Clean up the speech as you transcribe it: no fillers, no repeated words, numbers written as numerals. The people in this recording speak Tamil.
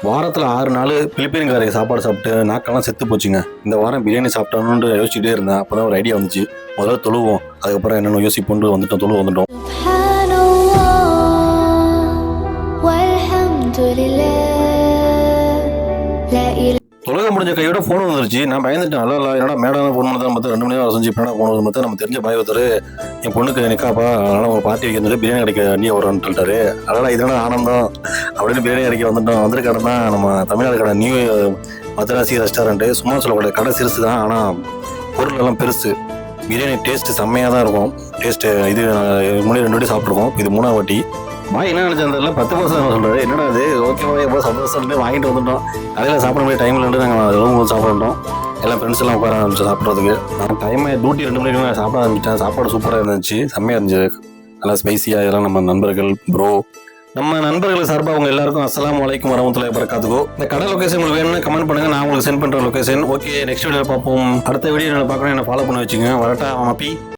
வாரத்தில் 6 நாள் பிலிப்பீன்காரங்க சாப்பாடு சாப்பிட்டு நாக்கெல்லாம் செத்து போச்சுங்க. இந்த வாரம் பிரியாணி சாப்பிட்டோன்னு யோசிச்சுட்டே இருந்தேன். அப்போ தான் ஒரு ஐடியா வந்துச்சு. முதல்ல தொழுவோம், அதுக்கப்புறம் என்னென்ன யோசிப்போன்னு வந்துட்டோம். தொழுவ வந்துட்டோம். தொழுக முடிஞ்ச கையோட ஃபோன் வந்துருச்சு. நான் பயந்துட்டேன். நல்லா என்னடா மேடம் ஃபோன் பண்ணி தான் மற்ற 2 மணி நேரம் செஞ்சு இப்போ ஃபோன் வந்து மற்ற நம்ம தெரிஞ்ச பாய் ஒருத்தர் என் பொண்ணுக்கு நிற்காப்பா, அதனால் ஒரு பார்ட்டி வைக்கிறது பிரியாணி கிடைக்க வண்டியை வரும்னு சொல்லிட்டாரு. அதனால் இதனால் ஆனந்தம் அப்படின்னு பிரியாணி கிடைக்க வந்துட்டோம். வந்திருக்காரு தான் நம்ம தமிழ்நாடு கடை நியூ மதராசி ரெஸ்டாரண்ட்டு. சும்மா சொல்லக்கூடாது, கடை சிறுசு தான், ஆனால் பொருள் எல்லாம் பெருசு. பிரியாணி டேஸ்ட்டு செம்மையாக தான் இருக்கும். டேஸ்ட்டு இது முன்னாடி 2 வாட்டி சாப்பிட்ருக்கோம், இது 3ஆவது வாட்டி. பாய் என்ன நினச்சதில்ல 10% சொல்கிறாரு. என்னடா அது ஓகேவா எவ்வளோ சந்தோஷம் வாங்கிட்டு வந்துட்டோம். கடையில் சாப்பிட முடிய டைமில் இருந்து நாங்கள் ரூம் சாப்பிட்டோம். எல்லாம் ஃப்ரெண்ட்ஸ் எல்லாம் உட்கார ஆரம்பிச்சு சாப்பிட்றதுக்கு. நான் டைமை டியூட்டி 2 மணிக்கு நான் சாப்பிட ஆரம்பித்தேன். சாப்பாடு சூப்பராக இருந்துச்சு, செம்மையாக இருந்துச்சு, நல்லா ஸ்பைசியாக. இதெல்லாம் நம்ம நண்பர்கள் ப்ரோ நம்ம நண்பர்கள் சார்பாக அவங்க எல்லாருக்கும் அஸ்ஸலாமு அலைக்கும் வரஹ்மத்துல்லாஹி வபரகாத்துஹு. இந்த கடை லொகேஷன் உங்களுக்கு வேணும்னா கமெண்ட் பண்ணுங்கள், நான் உங்களுக்கு சென்ட் பண்ணுற லொகேஷன். ஓகே, நெக்ஸ்ட் வீடியோவில் பார்ப்போம். அடுத்த வீடியோ பார்க்கணும், என்ன ஃபாலோ பண்ண வச்சுங்க. வரட்டா மாப்பி.